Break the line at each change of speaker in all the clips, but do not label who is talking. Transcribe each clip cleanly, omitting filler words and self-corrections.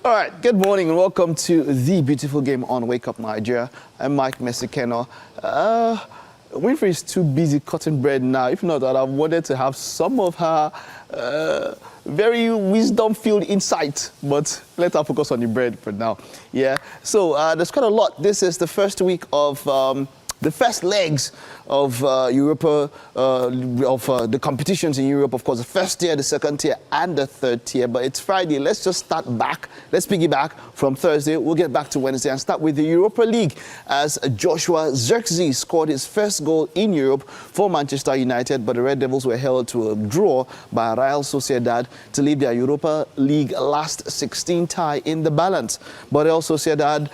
All right, good morning and welcome to the beautiful game on Wake Up Nigeria. I'm Mike Mesikeno. Winfrey is too busy cutting bread now. If not, I'd have wanted to have some of her very wisdom-filled insight, but let her focus on the bread for now. Yeah, so there's quite a lot. This is the first week of the first legs of Europa, the competitions in Europe, of course, the first tier, the second tier, and the third tier. But it's Friday. Let's just start back. Let's piggyback from Thursday. We'll get back to Wednesday and start with the Europa League as Joshua Zirkzee scored his first goal in Europe for Manchester United, but the Red Devils were held to a draw by Real Sociedad to leave their Europa League last 16 tie in the balance. But Real Sociedad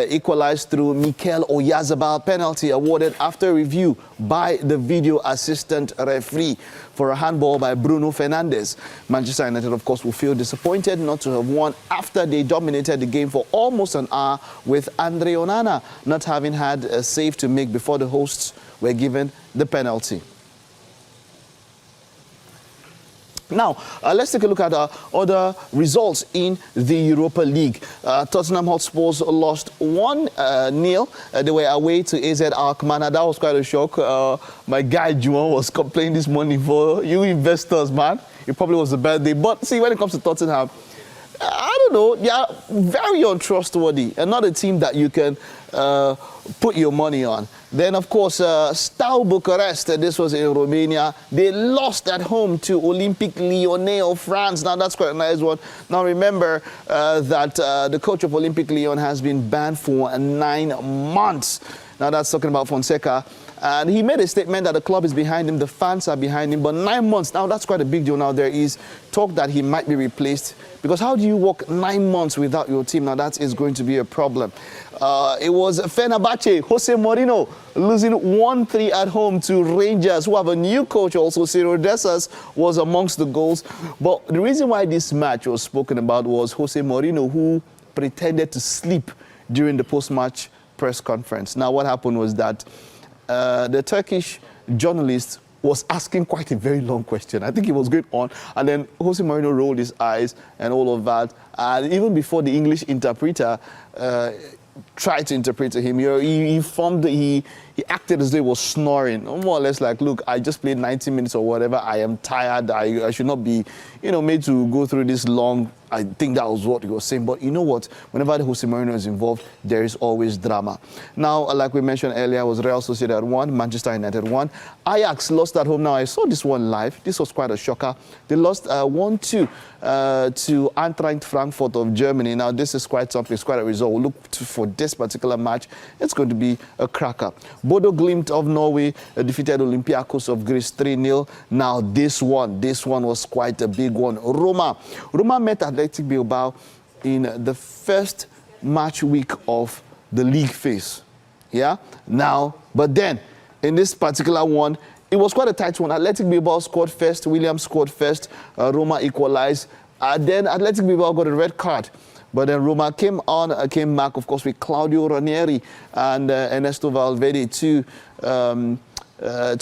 equalized through Mikel Oyarzabal penalty awarded after review by the video assistant referee for a handball by Bruno Fernandes. Manchester United, of course, will feel disappointed not to have won after they dominated the game for almost an hour, with Andre Onana not having had a save to make before the hosts were given the penalty. Now, let's take a look at other results in the Europa League. Tottenham Hotspurs lost 1-0. They were away to AZ Alkmaar. That was quite a shock. My guy, Juan, was complaining this morning for you investors, man. It probably was a bad day. But see, when it comes to Tottenham, I don't know. They are very untrustworthy and not a team that you can put your money on. Then, of course, Steaua Bucharest, this was in Romania. They lost at home to Olympique Lyonnais of France. Now, that's quite a nice one. Now, remember that the coach of Olympique Lyon has been banned for 9 months. Now, that's talking about Fonseca. And he made a statement that the club is behind him, the fans are behind him, but 9 months, now that's quite a big deal. Now there is talk that he might be replaced, because how do you work 9 months without your team? Now that is going to be a problem. It was Fenerbahce, Jose Mourinho, losing 1-3 at home to Rangers, who have a new coach also. Ciro Dessas was amongst the goals. But the reason why this match was spoken about was Jose Mourinho, who pretended to sleep during the post-match press conference. Now what happened was that the Turkish journalist was asking quite a very long question. I think he was going on, and then Jose Mourinho rolled his eyes and all of that. And even before the English interpreter tried to interpret to him, he acted as though he was snoring, more or less like, look, I just played 90 minutes or whatever. I am tired. I should not be, made to go through this long. I think that was what he was saying. But you know what? Whenever the Jose Mourinho is involved, there is always drama. Now, like we mentioned earlier, was Real Sociedad 1, Manchester United 1. Ajax lost at home. Now, I saw this one live. This was quite a shocker. They lost 1-2 to Eintracht Frankfurt of Germany. Now, this is quite something. It's quite a result. We'll look for this particular match. It's going to be a cracker. Bodo Glimt of Norway defeated Olympiacos of Greece 3-0. Now, this one was quite a big one. Roma met Athletic Bilbao in the first match week of the league phase. Yeah? Now, but then, in this particular one, it was quite a tight one. Athletic Bilbao scored first, Williams scored first, Roma equalized. Then Athletic Bilbao got a red card. But then Roma came back, of course, with Claudio Ranieri and Ernesto Valverde, two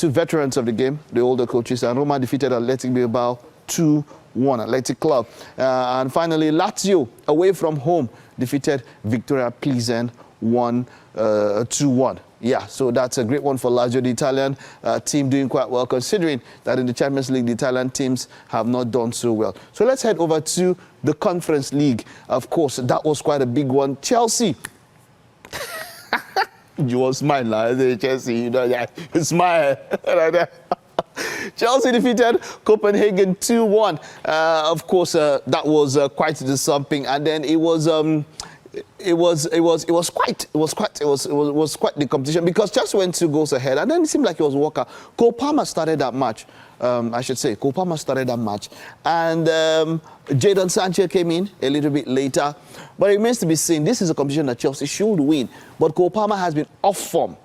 veterans of the game, the older coaches. And Roma defeated Athletic Bilbao 2-1, Athletic Club. And finally, Lazio, away from home, defeated Victoria Plzen 2-1. Yeah, so that's a great one for Lazio, the Italian team doing quite well, considering that in the Champions League, the Italian teams have not done so well. So let's head over to the Conference League. Of course, that was quite a big one. Chelsea. You will smile now, Chelsea. You smile. Chelsea defeated Copenhagen 2-1. Of course, that was quite something, and then it was quite the competition, because Chelsea went 2 goals ahead, and then it seemed like it was Walker. Cole Palmer started that match. I should say Cole Palmer started that match, and Jadon Sancho came in a little bit later. But it remains to be seen. This is a competition that Chelsea should win, but Cole Palmer has been off form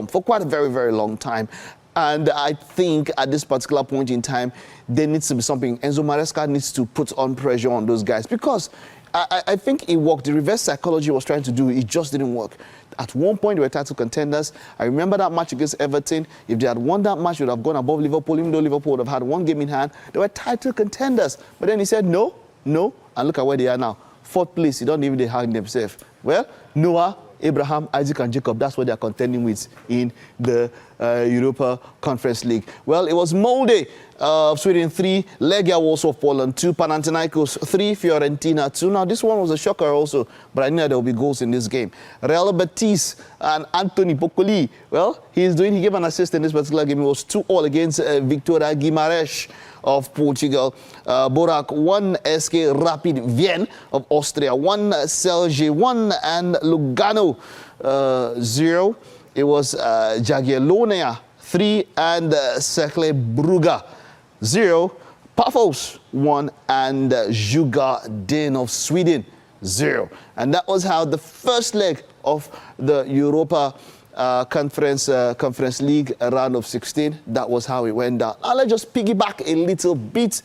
for quite a very, very long time. And I think at this particular point in time, there needs to be something. Enzo Maresca needs to put on pressure on those guys, because I think it worked. The reverse psychology was trying to do, it just didn't work. At one point, they were title contenders. I remember that match against Everton. If they had won that match, they would have gone above Liverpool, even though Liverpool would have had one game in hand. They were title contenders. But then he said, no, and look at where they are now. Fourth place, you don't even they hang themselves. Well, Noah, Abraham, Isaac, and Jacob, that's what they're contending with in the Europa Conference League. Well, it was Molde of Sweden 3, Legia Warsaw of Poland 2, Panathinaikos 3, Fiorentina 2. Now, this one was a shocker also, but I knew there will be goals in this game. Real Betis and Anthony Bocoli, well, he gave an assist in this particular game. It was 2-2 against Victoria Guimarães of Portugal. Borac 1, SK Rapid Wien of Austria 1, Celje 1, and Lugano 0. It was Jagiellonia 3 and Cercle Brugge 0. Pafos 1 and Djurgården of Sweden 0. And that was how the first leg of the Europa Conference League round of 16. That was how it went down. Now let's just piggyback a little bit.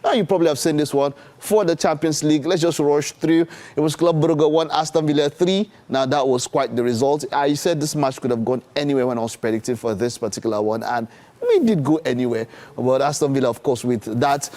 Now you probably have seen this one for the Champions League. Let's just rush through. It was Club Brugge 1, Aston Villa 3. Now that was quite the result. I said this match could have gone anywhere when I was predicting for this particular one, and we did go anywhere. But Aston Villa, of course, with that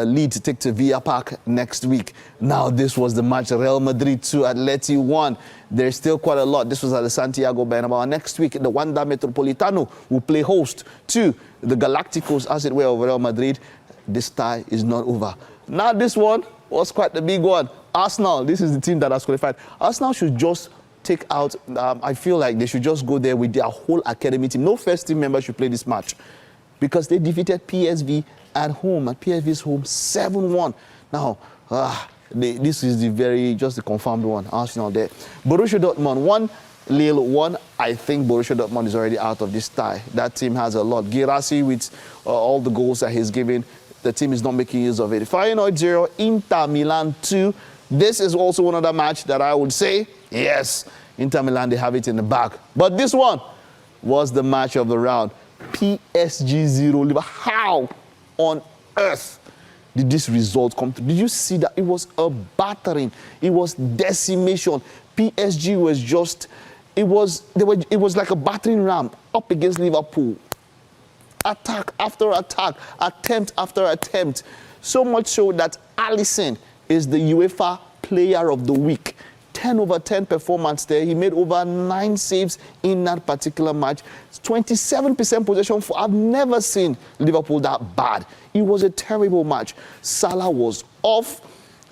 lead to take to Villa Park next week. Now this was the match. Real Madrid 2, Atleti 1. There's still quite a lot. This was at the Santiago Bernabeu. Next week, the Wanda Metropolitano will play host to the Galacticos, as it were, of Real Madrid. This tie is not over. Now this one was quite the big one. Arsenal, this is the team that has qualified. Arsenal should just take out, I feel like they should just go there with their whole academy team. No first team member should play this match because they defeated PSV at home, at PSV's home, 7-1. Now, this is just the confirmed one, Arsenal there. Borussia Dortmund 1, Lille 1. I think Borussia Dortmund is already out of this tie. That team has a lot. Guirassy with all the goals that he's given, the team is not making use of it. Feyenoord 0, Inter Milan 2. This is also another match that I would say, yes, Inter Milan, they have it in the bag. But this one was the match of the round. PSG 0, Liverpool. How on earth did this result come through? Did you see that? It was a battering. It was decimation. PSG was just, it was like a battering ram up against Liverpool. Attack after attack, attempt after attempt. So much so that Alisson is the UEFA Player of the Week. 10 over 10 performance there. He made over 9 saves in that particular match. 27% possession. I've never seen Liverpool that bad. It was a terrible match. Salah was off.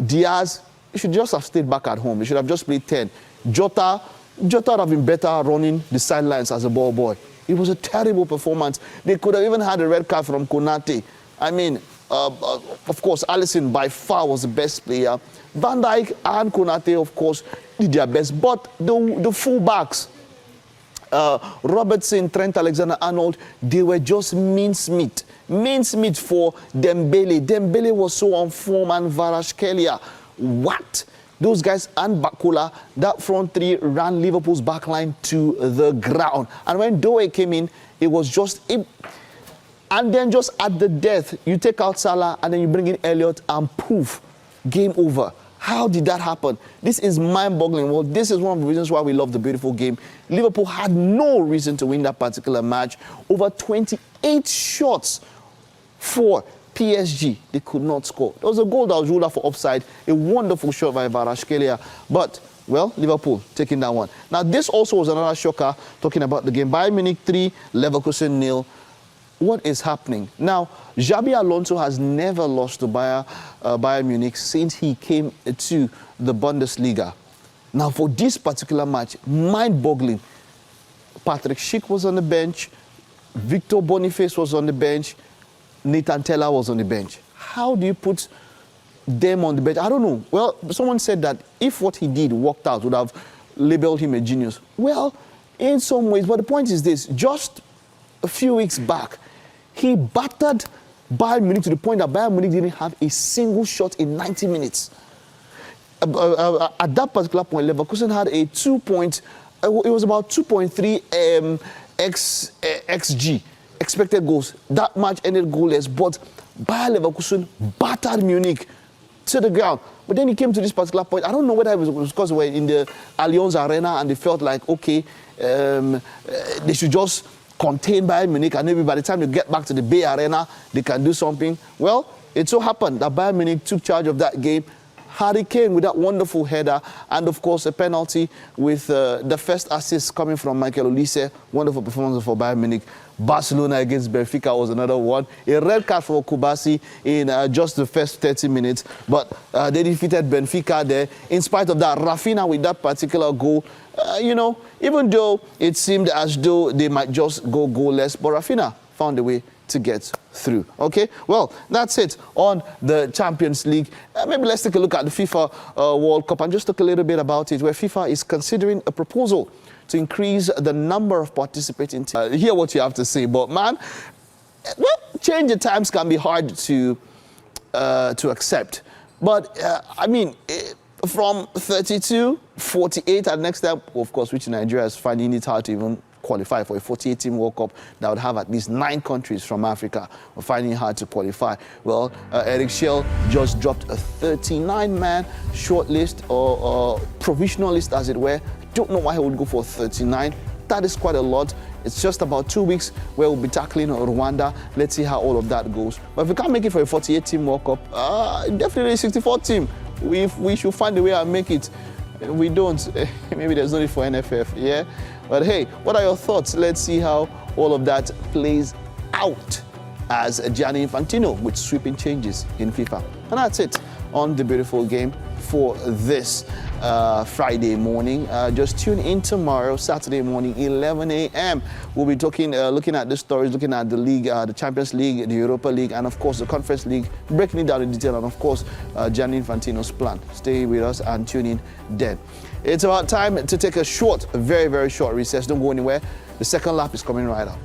Diaz, he should just have stayed back at home. He should have just played 10. Jota would have been better running the sidelines as a ball boy. It was a terrible performance. They could have even had a red card from Konate. I mean, of course, Alisson by far was the best player. Van Dijk and Konate, of course, did their best. But the full-backs, Robertson, Trent Alexander-Arnold, they were just mincemeat. Mincemeat for Dembele. Dembele was so on form, and Kvaratskhelia. What? Those guys and Bakula, that front three ran Liverpool's backline to the ground. And when Doe came in, it was just... And then just at the death, you take out Salah and then you bring in Elliott and poof, game over. How did that happen? This is mind-boggling. Well, this is one of the reasons why we love the beautiful game. Liverpool had no reason to win that particular match. Over 28 shots for PSG. They could not score. There was a goal that was ruled out for offside. A wonderful shot by Kvaratskhelia. But, well, Liverpool taking that one. Now, this also was another shocker, talking about the game. Bayern Munich 3, Leverkusen 0. What is happening? Now, Xabi Alonso has never lost to Bayern Munich since he came to the Bundesliga. Now, for this particular match, mind-boggling. Patrick Schick was on the bench. Victor Boniface was on the bench. Nathan Tella was on the bench. How do you put them on the bench? I don't know. Well, someone said that if what he did worked out, would have labeled him a genius. Well, in some ways, but the point is this. Just a few weeks back, he battered Bayern Munich to the point that Bayern Munich didn't have a single shot in 90 minutes. At that particular point, Leverkusen had a it was about 2.3 XG, expected goals. That match ended goalless, but Bayer Leverkusen battered Munich to the ground. But then he came to this particular point. I don't know whether it was because they were in the Allianz Arena and they felt like, okay, they should just contain Bayern Munich, and maybe by the time they get back to the Bay Arena, they can do something. Well, it so happened that Bayern Munich took charge of that game, Harry Kane with that wonderful header, and of course a penalty with the first assist coming from Michael Olise. Wonderful performance for Bayern Munich. Barcelona against Benfica was another one. A red card for Kubasi in just the first 30 minutes, but they defeated Benfica there. In spite of that, Rafinha with that particular goal, you know, even though it seemed as though they might just go goalless, but Rafinha found a way to get through. Okay, well, that's it on the Champions League. Maybe let's take a look at the FIFA World Cup and just talk a little bit about it, where FIFA is considering a proposal to increase the number of participating teams. Hear what you have to say, but man, well, change the times can be hard to accept. But I mean, from 32, 48 at next time, of course, which Nigeria is finding it hard to even qualify for a 48-team World Cup that would have at least 9 countries from Africa. We're finding it hard to qualify. Well, Eric Schell just dropped a 39-man short list or provisional list, as it were. Don't know why he would go for 39. That is quite a lot. It's just about 2 weeks where we'll be tackling Rwanda. Let's see how all of that goes. But if we can't make it for a 48-team World Cup, definitely a 64-team. We should find a way and make it. We don't. Maybe there's no need for NFF, yeah? But hey, what are your thoughts? Let's see how all of that plays out as Gianni Infantino with sweeping changes in FIFA. And that's it on the beautiful game for this Friday morning. Just tune in tomorrow, Saturday morning, 11 a.m. We'll be talking, looking at the stories, looking at the league, the Champions League, the Europa League, and of course the Conference League, breaking it down in detail, and of course Gianni Infantino's plan. Stay with us and tune in then. It's about time to take a short, very, very short recess. Don't go anywhere. The second lap is coming right up.